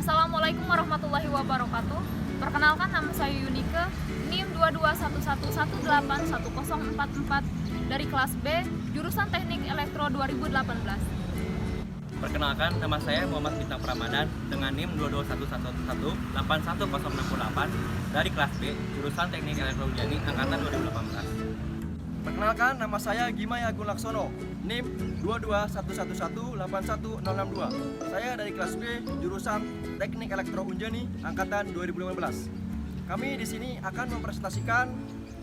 Assalamualaikum warahmatullahi wabarakatuh. Perkenalkan, nama saya Yunike, NIM 2211181044 dari kelas B, jurusan Teknik Elektro 2018. Perkenalkan, nama saya Muhammad Bintang Pramadan dengan NIM 2211181068 dari kelas B, jurusan Teknik Elektro Unjani angkatan 2018. Perkenalkan, nama saya Gimay Agung Laksono, NIM 2211181062. Saya dari kelas B, jurusan Teknik Elektro Unjani angkatan 2015. Kami di sini akan mempresentasikan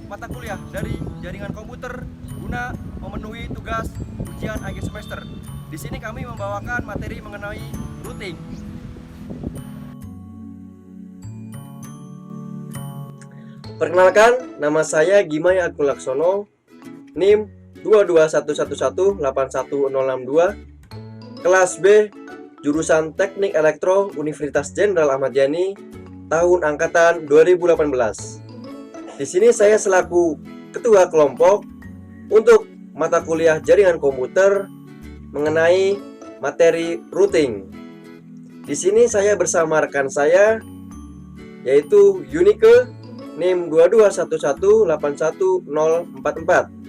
mata kuliah dari jaringan komputer guna memenuhi tugas ujian akhir semester. Di sini kami membawakan materi mengenai routing. Perkenalkan, nama saya Gimay Agung Laksono, NIM 2211181062, kelas B, jurusan Teknik Elektro Universitas Jenderal Ahmad Yani, tahun angkatan 2018. Di sini saya selaku ketua kelompok untuk mata kuliah jaringan komputer mengenai materi routing. Di sini saya bersama rekan saya yaitu Yunike, NIM 2211811044,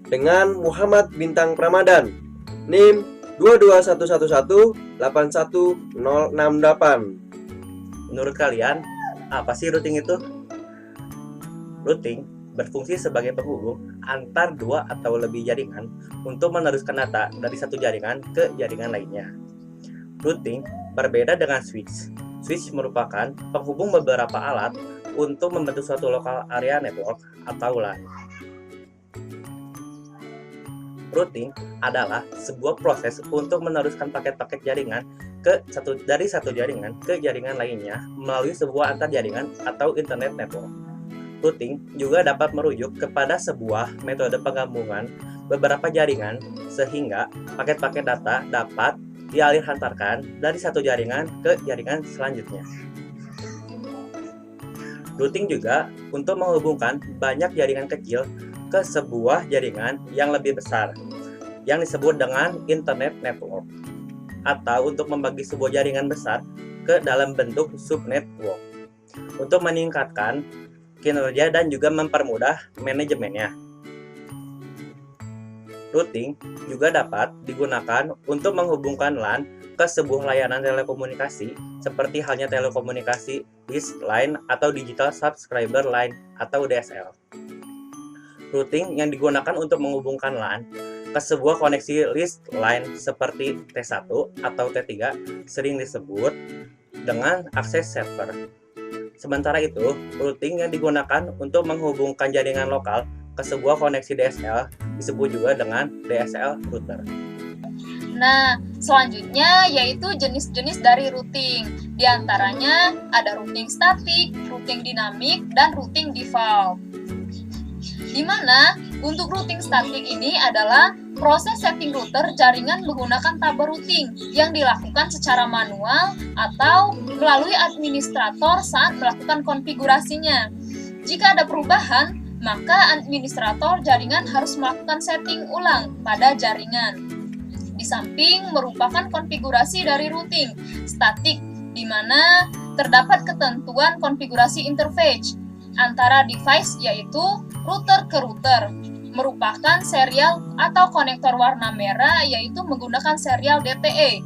dengan Muhammad Bintang Pramadan, NIM 2211181068. Menurut kalian, apa sih routing itu? Routing berfungsi sebagai penghubung antar dua atau lebih jaringan untuk meneruskan data dari satu jaringan ke jaringan lainnya. Routing berbeda dengan switch. Switch merupakan penghubung beberapa alat untuk membentuk suatu local area network atau LAN. Routing adalah sebuah proses untuk meneruskan paket-paket jaringan dari satu jaringan ke jaringan lainnya melalui sebuah antar jaringan atau internet network. Routing juga dapat merujuk kepada sebuah metode penggabungan beberapa jaringan sehingga paket-paket data dapat dialihhantarkan dari satu jaringan ke jaringan selanjutnya. Routing juga untuk menghubungkan banyak jaringan kecil ke sebuah jaringan yang lebih besar yang disebut dengan internet network, atau untuk membagi sebuah jaringan besar ke dalam bentuk subnetwork untuk meningkatkan kinerja dan juga mempermudah manajemennya. Routing juga dapat digunakan untuk menghubungkan LAN ke sebuah layanan telekomunikasi seperti halnya telekomunikasi list line atau digital subscriber line atau DSL. Routing yang digunakan untuk menghubungkan LAN ke sebuah koneksi list line seperti T1 atau T3 sering disebut dengan akses server. Sementara itu, routing yang digunakan untuk menghubungkan jaringan lokal ke sebuah koneksi DSL disebut juga dengan DSL router. Nah, selanjutnya yaitu jenis-jenis dari routing. Di antaranya ada routing statik, routing dinamik, dan routing default. Di mana untuk routing statik ini adalah proses setting router jaringan menggunakan tabel routing yang dilakukan secara manual atau melalui administrator saat melakukan konfigurasinya. Jika ada perubahan, maka administrator jaringan harus melakukan setting ulang pada jaringan. Di samping merupakan konfigurasi dari routing statik, di mana terdapat ketentuan konfigurasi interface antara device yaitu router ke router, merupakan serial atau konektor warna merah yaitu menggunakan serial DTE.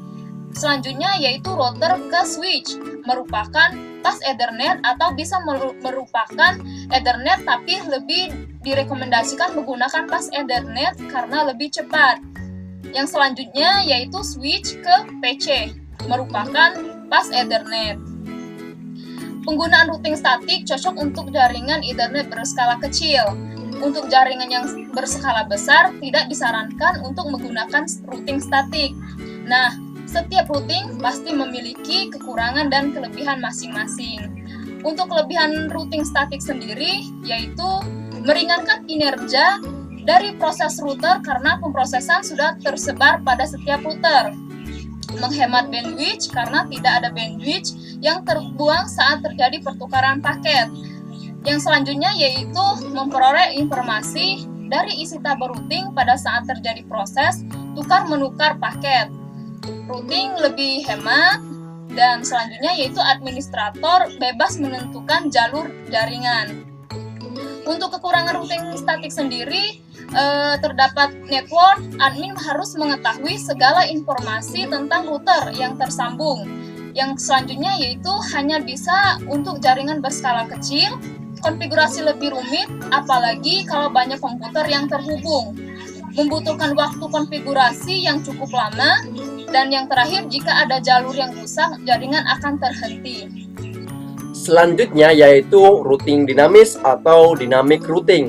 Selanjutnya yaitu router ke switch, merupakan pas Ethernet atau bisa merupakan Ethernet tapi lebih direkomendasikan menggunakan pas Ethernet karena lebih cepat. Yang selanjutnya yaitu switch ke PC, merupakan pas Ethernet. Penggunaan routing statik cocok untuk jaringan Ethernet berskala kecil. Untuk jaringan yang berskala besar tidak disarankan untuk menggunakan routing statik. Nah, setiap routing pasti memiliki kekurangan dan kelebihan masing-masing. Untuk kelebihan routing statik sendiri yaitu meringankan kinerja dari proses router karena pemrosesan sudah tersebar pada setiap router. Menghemat bandwidth karena tidak ada bandwidth yang terbuang saat terjadi pertukaran paket. Yang selanjutnya yaitu memperoleh informasi dari isi tabel routing pada saat terjadi proses tukar-menukar paket. Routing lebih hemat Dan selanjutnya yaitu administrator bebas menentukan jalur jaringan. Untuk kekurangan routing statik sendiri, terdapat network, admin harus mengetahui segala informasi tentang router yang tersambung. Yang selanjutnya yaitu hanya bisa untuk jaringan berskala kecil, konfigurasi lebih rumit, apalagi kalau banyak komputer yang terhubung. Membutuhkan waktu konfigurasi yang cukup lama, dan yang terakhir jika ada jalur yang rusak, jaringan akan terhenti. Selanjutnya yaitu routing dinamis atau dynamic routing.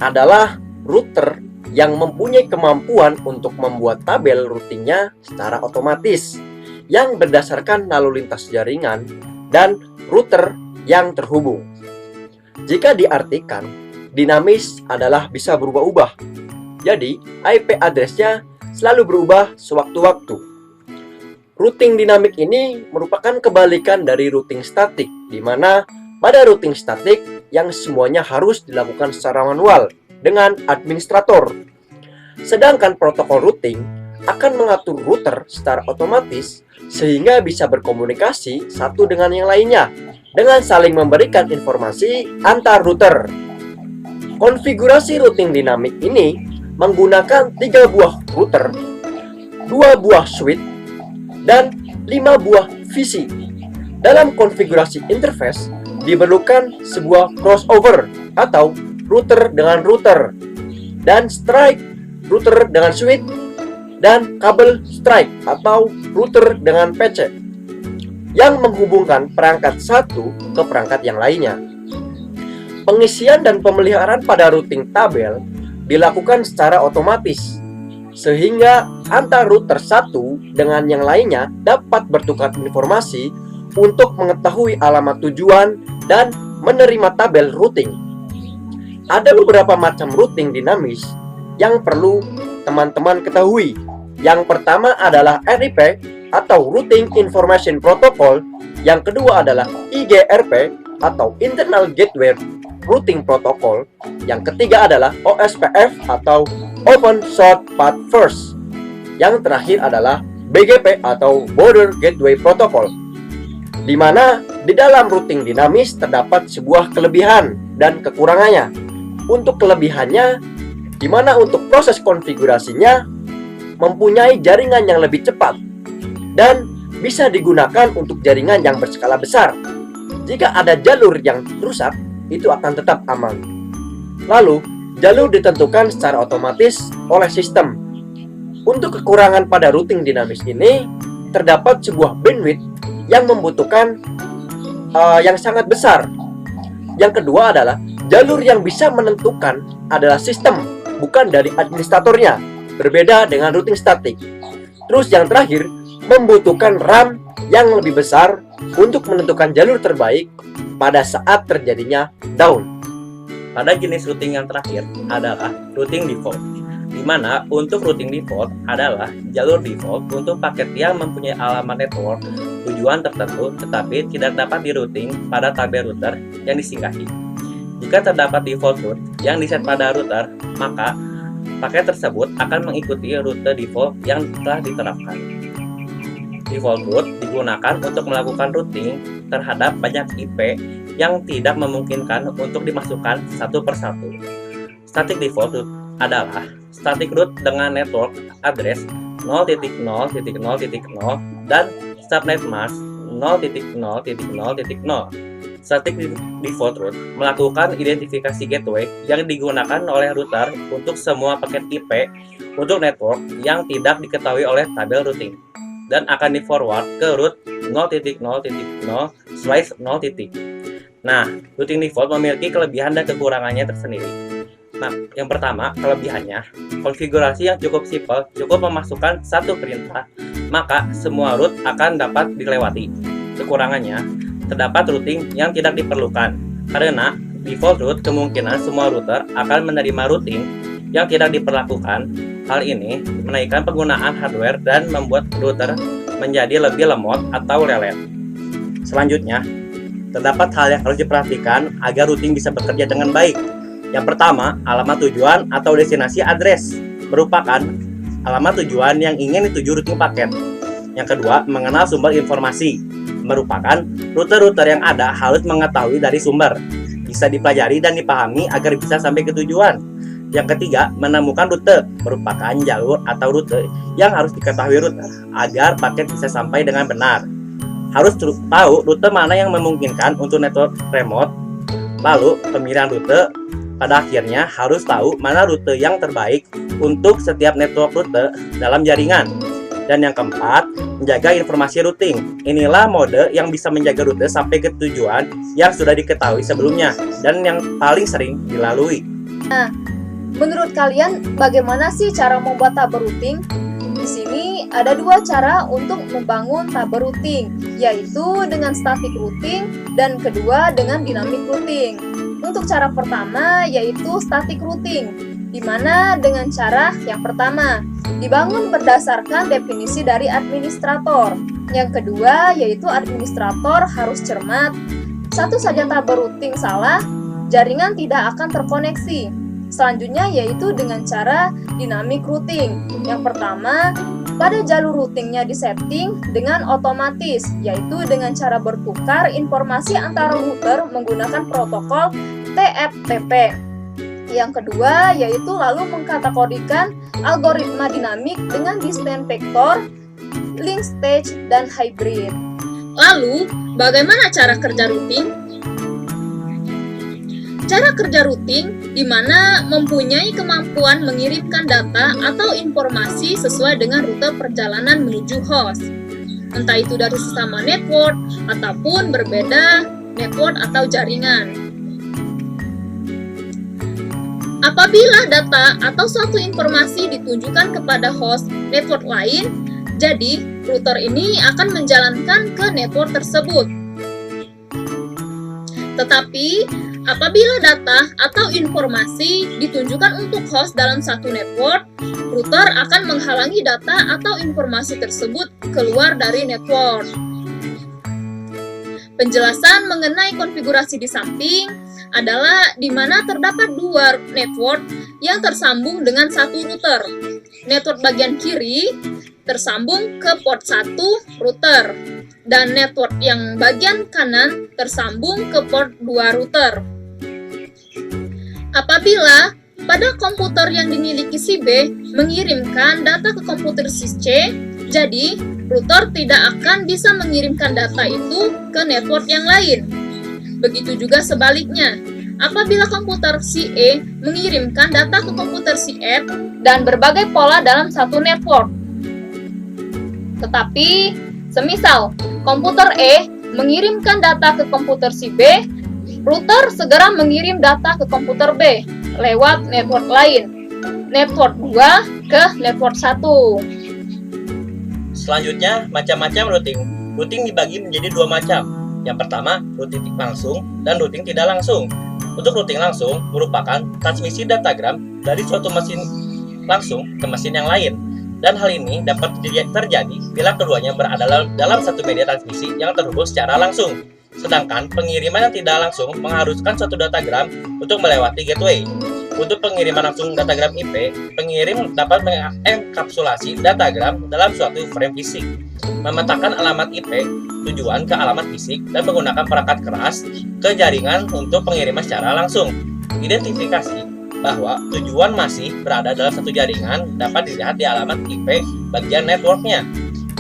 Adalah router yang mempunyai kemampuan untuk membuat tabel routingnya secara otomatis yang berdasarkan lalu lintas jaringan dan router yang terhubung. Jika diartikan, dinamis adalah bisa berubah-ubah. Jadi, IP address-nya selalu berubah sewaktu-waktu. Routing dinamik ini merupakan kebalikan dari routing statik, di mana pada routing statik yang semuanya harus dilakukan secara manual dengan administrator. Sedangkan protokol routing akan mengatur router secara otomatis sehingga bisa berkomunikasi satu dengan yang lainnya dengan saling memberikan informasi antar router. Konfigurasi routing dinamik ini menggunakan 3 buah router, 2 buah switch, dan 5 buah VC. Dalam konfigurasi interface diperlukan sebuah crossover atau router dengan router, dan strike router dengan switch, dan kabel strike atau router dengan PC yang menghubungkan perangkat satu ke perangkat yang lainnya. Pengisian dan pemeliharaan pada routing tabel dilakukan secara otomatis, sehingga antar router satu dengan yang lainnya dapat bertukar informasi untuk mengetahui alamat tujuan dan menerima tabel routing. Ada beberapa macam routing dinamis yang perlu teman-teman ketahui. Yang pertama adalah RIP atau Routing Information Protocol, yang kedua adalah IGRP atau Internal Gateway Routing Protocol, yang ketiga adalah OSPF atau Open Short Path First, yang terakhir adalah BGP atau Border Gateway Protocol. Di mana di dalam routing dinamis terdapat sebuah kelebihan dan kekurangannya. Untuk kelebihannya, di mana untuk proses konfigurasinya mempunyai jaringan yang lebih cepat dan bisa digunakan untuk jaringan yang berskala besar. Jika ada jalur yang rusak, itu akan tetap aman. Lalu, jalur ditentukan secara otomatis oleh sistem. Untuk kekurangan pada routing dinamis ini, terdapat sebuah bandwidth yang membutuhkan yang sangat besar. Yang kedua adalah jalur yang bisa menentukan adalah sistem, bukan dari administratornya, berbeda dengan routing statik. Terus yang terakhir, membutuhkan RAM yang lebih besar untuk menentukan jalur terbaik pada saat terjadinya down. Pada jenis routing yang terakhir adalah routing default, di mana untuk routing default adalah jalur default untuk paket yang mempunyai alamat network tujuan tertentu tetapi tidak dapat di-routing pada tabel router yang disinggahi. Jika terdapat default route yang diset pada router, maka paket tersebut akan mengikuti rute default yang telah diterapkan. Default route digunakan untuk melakukan routing terhadap banyak IP yang tidak memungkinkan untuk dimasukkan satu persatu. Static default route adalah static route dengan network address 0.0.0.0 dan subnet mask 0.0.0.0. Static default route melakukan identifikasi gateway yang digunakan oleh router untuk semua paket IP untuk network yang tidak diketahui oleh tabel routing dan akan di-forward ke route 0.0.0/0. Nah, routing default memiliki kelebihan dan kekurangannya tersendiri. Nah, yang pertama, kelebihannya, konfigurasi yang cukup simpel, cukup memasukkan satu perintah, maka semua route akan dapat dilewati. Kekurangannya, terdapat routing yang tidak diperlukan, karena default route kemungkinan semua router akan menerima routing yang tidak diperlakukan. Hal ini menaikkan penggunaan hardware dan membuat router menjadi lebih lemot atau lelet. Selanjutnya, terdapat hal yang harus diperhatikan agar routing bisa bekerja dengan baik. Yang pertama, alamat tujuan atau destinasi address merupakan alamat tujuan yang ingin dituju routing paket. Yang kedua, mengenal sumber informasi. Merupakan router-router yang ada harus mengetahui dari sumber, bisa dipelajari dan dipahami agar bisa sampai ke tujuan. Yang ketiga, menemukan rute. Merupakan jalur atau rute yang harus diketahui router agar paket bisa sampai dengan benar. Harus tahu rute mana yang memungkinkan untuk network remote. Lalu, pemilihan rute pada akhirnya harus tahu mana rute yang terbaik untuk setiap network rute dalam jaringan. Dan yang keempat, menjaga informasi routing. Inilah mode yang bisa menjaga rute sampai ke tujuan yang sudah diketahui sebelumnya dan yang paling sering dilalui. Menurut kalian, bagaimana sih cara membuat tabel routing? Di sini ada dua cara untuk membangun tabel routing, yaitu dengan static routing dan kedua dengan dynamic routing. Untuk cara pertama yaitu static routing, di mana dengan cara yang pertama dibangun berdasarkan definisi dari administrator. Yang kedua yaitu administrator harus cermat. Satu saja tabel routing salah, jaringan tidak akan terkoneksi. Selanjutnya yaitu dengan cara dynamic routing. Yang pertama, pada jalur routingnya disetting dengan otomatis, yaitu dengan cara bertukar informasi antara router menggunakan protokol TFTP. Yang kedua yaitu lalu mengkategorikan algoritma dinamik dengan distant vector, link stage, dan hybrid. Lalu, bagaimana cara kerja routing? Cara kerja routing di mana mempunyai kemampuan mengirimkan data atau informasi sesuai dengan rute perjalanan menuju host. Entah itu dari sesama network ataupun berbeda network atau jaringan. Apabila data atau suatu informasi ditunjukkan kepada host network lain, jadi router ini akan menjalankan ke network tersebut. Tetapi, apabila data atau informasi ditunjukkan untuk host dalam satu network, router akan menghalangi data atau informasi tersebut keluar dari network. Penjelasan mengenai konfigurasi di samping adalah di mana terdapat dua network yang tersambung dengan satu router. Network bagian kiri tersambung ke port 1 router, dan network yang bagian kanan tersambung ke port 2 router. Apabila pada komputer yang dimiliki si B mengirimkan data ke komputer si C, jadi router tidak akan bisa mengirimkan data itu ke network yang lain. Begitu juga sebaliknya, apabila komputer si E mengirimkan data ke komputer si F dan berbagai pola dalam satu network. Tetapi, semisal komputer E mengirimkan data ke komputer si B, router segera mengirim data ke komputer B lewat network lain, network 2 ke network 1. Selanjutnya, macam-macam routing. Routing dibagi menjadi dua macam. Yang pertama, routing langsung dan routing tidak langsung. Untuk routing langsung merupakan transmisi datagram dari suatu mesin langsung ke mesin yang lain. Dan hal ini dapat terjadi bila keduanya berada dalam satu media transmisi yang terhubung secara langsung. Sedangkan pengiriman yang tidak langsung mengharuskan suatu datagram untuk melewati gateway. Untuk pengiriman langsung datagram IP, pengirim dapat mengenkapsulasi datagram dalam suatu frame fisik, memetakan alamat IP tujuan ke alamat fisik, dan menggunakan perangkat keras ke jaringan untuk pengiriman secara langsung. Identifikasi bahwa tujuan masih berada dalam satu jaringan dapat dilihat di alamat IP bagian networknya.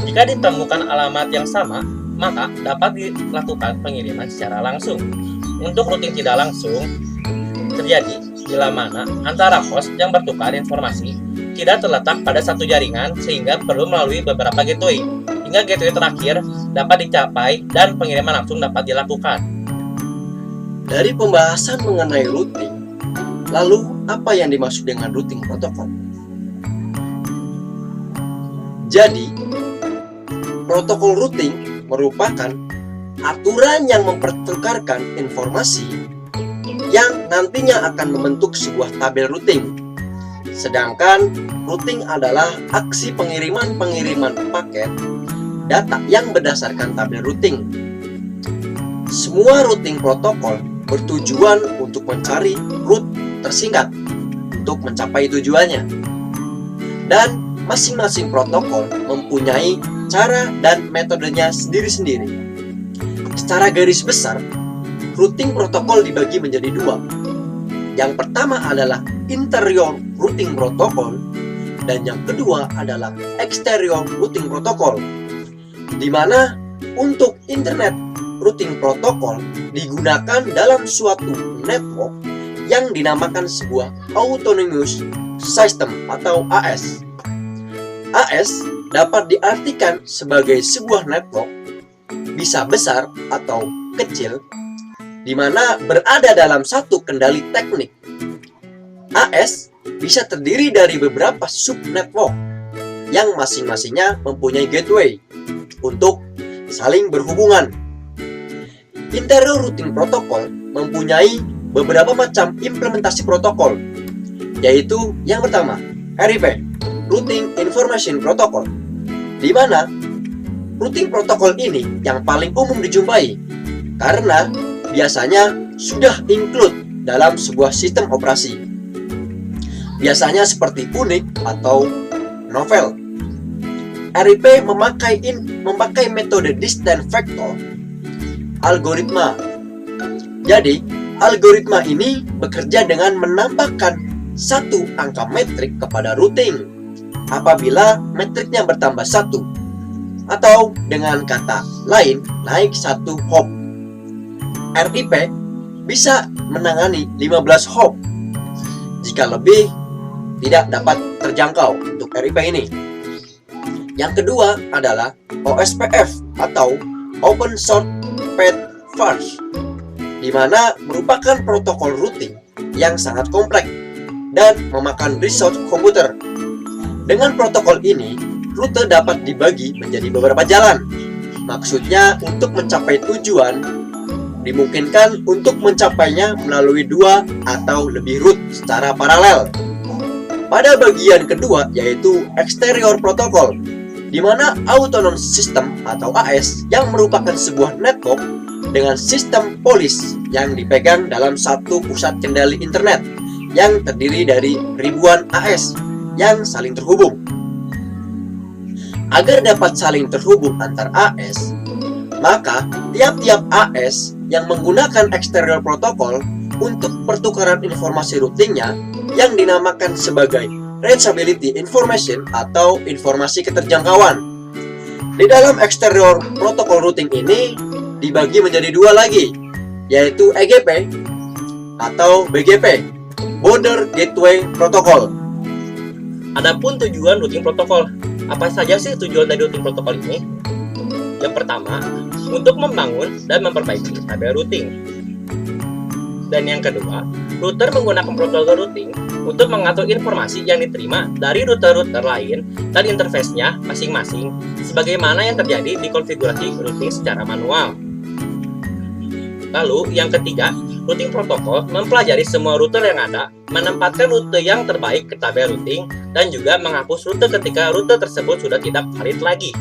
Jika ditemukan alamat yang sama, maka dapat dilakukan pengiriman secara langsung. Untuk routing tidak langsung terjadi bila mana antara host yang bertukar informasi tidak terletak pada satu jaringan sehingga perlu melalui beberapa gateway, hingga gateway terakhir dapat dicapai dan pengiriman langsung dapat dilakukan. Dari pembahasan mengenai routing, lalu apa yang dimaksud dengan routing protokol? Jadi, protokol routing merupakan aturan yang mempertukarkan informasi yang nantinya akan membentuk sebuah tabel routing. Sedangkan routing adalah aksi pengiriman paket data yang berdasarkan tabel routing. Semua routing protokol bertujuan untuk mencari route tersingkat untuk mencapai tujuannya. Dan masing-masing protokol mempunyai cara dan metodenya sendiri-sendiri. Secara garis besar, routing protokol dibagi menjadi dua. Yang pertama adalah interior routing protocol dan yang kedua adalah exterior routing protocol. Di mana untuk internet routing protocol digunakan dalam suatu network yang dinamakan sebuah autonomous system atau AS. AS dapat diartikan sebagai sebuah network, bisa besar atau kecil, di mana berada dalam satu kendali teknik. AS bisa terdiri dari beberapa subnetwork yang masing-masingnya mempunyai gateway untuk saling berhubungan. Interior routing protocol mempunyai beberapa macam implementasi protokol, yaitu yang pertama, RIP, Routing Information Protocol, di mana routing protokol ini yang paling umum dijumpai karena biasanya sudah include dalam sebuah sistem operasi. Biasanya seperti Unix atau Novell. RIP memakai metode distant vector algoritma. Jadi, algoritma ini bekerja dengan menambahkan satu angka metrik kepada routing apabila metriknya bertambah satu, atau dengan kata lain naik satu hop. RIP bisa menangani 15 hop. Jika lebih, tidak dapat terjangkau untuk RIP ini. Yang kedua adalah OSPF atau Open Short Path First, di mana merupakan protokol routing yang sangat kompleks dan memakan resource komputer. Dengan protokol ini, rute dapat dibagi menjadi beberapa jalan. Maksudnya untuk mencapai tujuan, dimungkinkan untuk mencapainya melalui dua atau lebih route secara paralel. Pada bagian kedua yaitu exterior protocol, di mana autonomous system atau AS yang merupakan sebuah network dengan sistem polis yang dipegang dalam satu pusat kendali internet yang terdiri dari ribuan AS yang saling terhubung. Agar dapat saling terhubung antar AS, maka tiap-tiap AS yang menggunakan exterior protocol untuk pertukaran informasi routingnya yang dinamakan sebagai reachability information atau informasi keterjangkauan. Di dalam exterior protocol routing ini dibagi menjadi dua lagi, yaitu EGP atau BGP, Border Gateway Protocol. Adapun tujuan routing protokol, apa saja sih tujuan dari routing protokol ini? Yang pertama, untuk membangun dan memperbaiki tabel routing. Dan yang kedua, router menggunakan protokol routing untuk mengatur informasi yang diterima dari router-router lain dan interface-nya masing-masing, sebagaimana yang terjadi di konfigurasi routing secara manual. Lalu, yang ketiga, routing protokol mempelajari semua router yang ada, menempatkan rute yang terbaik ke tabel routing, dan juga menghapus rute ketika rute tersebut sudah tidak valid lagi.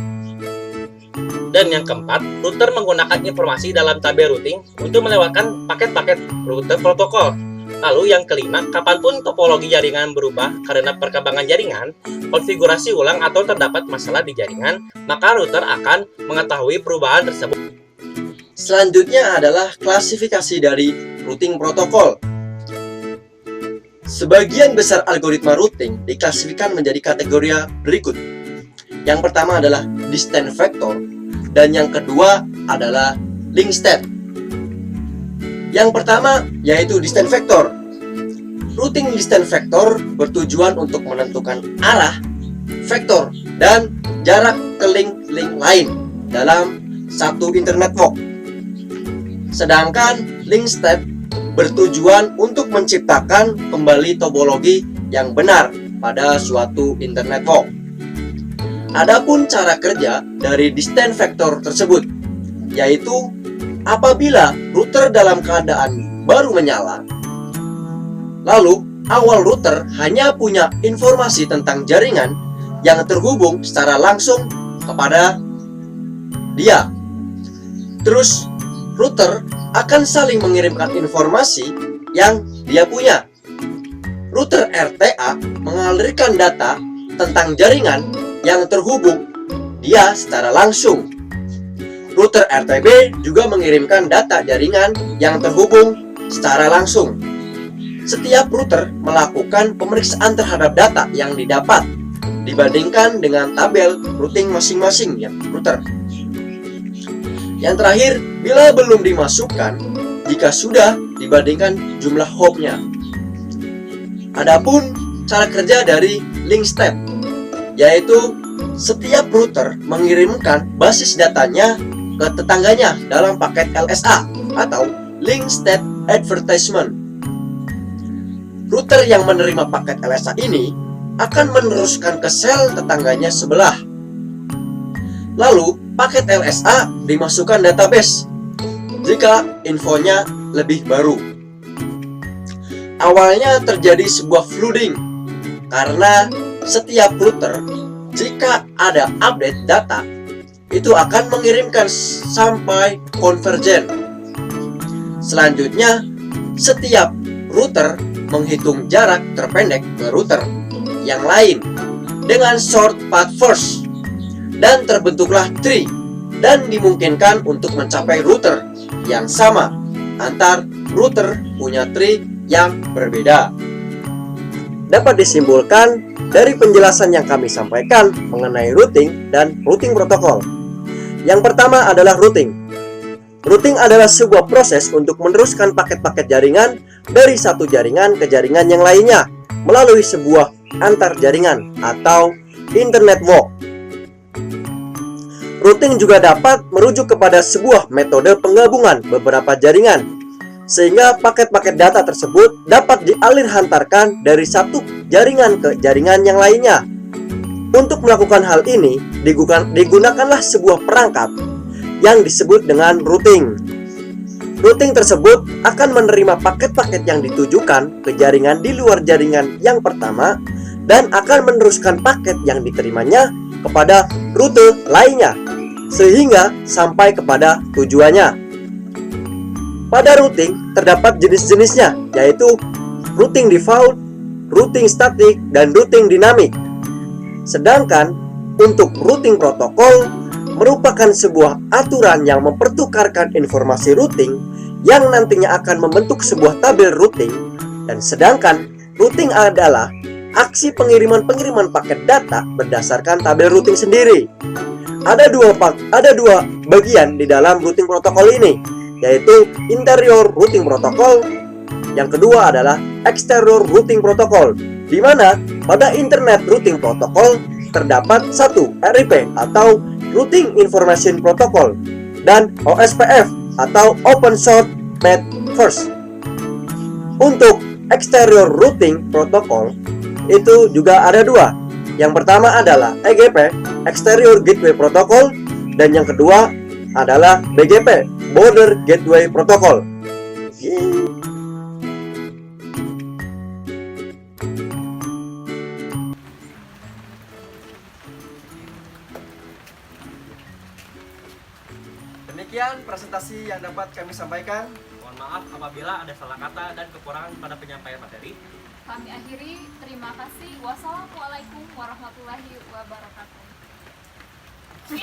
Dan yang keempat, router menggunakan informasi dalam tabel routing untuk melewatkan paket-paket rute protokol. Lalu yang kelima, kapanpun topologi jaringan berubah karena perkembangan jaringan, konfigurasi ulang atau terdapat masalah di jaringan, maka router akan mengetahui perubahan tersebut. Selanjutnya adalah klasifikasi dari routing protokol. Sebagian besar algoritma routing diklasifikasikan menjadi kategori berikut. Yang pertama adalah distant vector, dan yang kedua adalah link state. Yang pertama yaitu distant vector. Routing distant vector bertujuan untuk menentukan arah, vektor, dan jarak ke link-link lain dalam satu internet network. Sedangkan link state bertujuan untuk menciptakan kembali topologi yang benar pada suatu internet network. Adapun cara kerja dari distant vector tersebut, yaitu apabila router dalam keadaan baru menyala, lalu awal router hanya punya informasi tentang jaringan yang terhubung secara langsung kepada dia. Terus router akan saling mengirimkan informasi yang dia punya. Router RTA mengalirkan data tentang jaringan yang terhubung dia secara langsung. Router RTB juga mengirimkan data jaringan yang terhubung secara langsung. Setiap router melakukan pemeriksaan terhadap data yang didapat dibandingkan dengan tabel routing masing-masing router. Yang terakhir, bila belum dimasukkan, jika sudah dibandingkan jumlah hopnya. Adapun cara kerja dari link state, yaitu setiap router mengirimkan basis datanya ke tetangganya dalam paket LSA atau link state advertisement. Router yang menerima paket LSA ini akan meneruskan ke sel tetangganya sebelah. Lalu, paket LSA dimasukkan database jika infonya lebih baru. Awalnya terjadi sebuah flooding karena setiap router jika ada update data itu akan mengirimkan sampai konvergen. Selanjutnya, setiap router menghitung jarak terpendek ke router yang lain dengan short path first, dan terbentuklah tree dan dimungkinkan untuk mencapai router yang sama antar router punya tree yang berbeda. Dapat disimpulkan dari penjelasan yang kami sampaikan mengenai routing dan routing protokol. Yang pertama adalah routing. Routing adalah sebuah proses untuk meneruskan paket-paket jaringan dari satu jaringan ke jaringan yang lainnya melalui sebuah antar jaringan atau internet walk. Routing juga dapat merujuk kepada sebuah metode penggabungan beberapa jaringan, sehingga paket-paket data tersebut dapat dialirhantarkan dari satu jaringan ke jaringan yang lainnya. Untuk melakukan hal ini, digunakanlah sebuah perangkat yang disebut dengan routing. Routing tersebut akan menerima paket-paket yang ditujukan ke jaringan di luar jaringan yang pertama dan akan meneruskan paket yang diterimanya kepada rute lainnya sehingga sampai kepada tujuannya. Pada routing terdapat jenis-jenisnya, yaitu routing default, routing static, dan routing dinamik. Sedangkan untuk routing protokol merupakan sebuah aturan yang mempertukarkan informasi routing yang nantinya akan membentuk sebuah tabel routing, dan sedangkan routing adalah aksi pengiriman paket data berdasarkan tabel routing sendiri. Ada dua bagian di dalam routing protokol ini, yaitu interior routing protocol. Yang kedua adalah exterior routing protocol, di mana pada internet routing protocol terdapat satu RIP atau routing information protocol dan OSPF atau open short path first. Untuk exterior routing protocol itu juga ada dua. Yang pertama adalah EGP, Exterior Gateway Protocol, dan yang kedua adalah BGP, Border Gateway Protocol. Demikian presentasi yang dapat kami sampaikan. Mohon maaf apabila ada salah kata dan kekurangan pada penyampaian materi. Kami akhiri, terima kasih. Wassalamualaikum warahmatullahi wabarakatuh.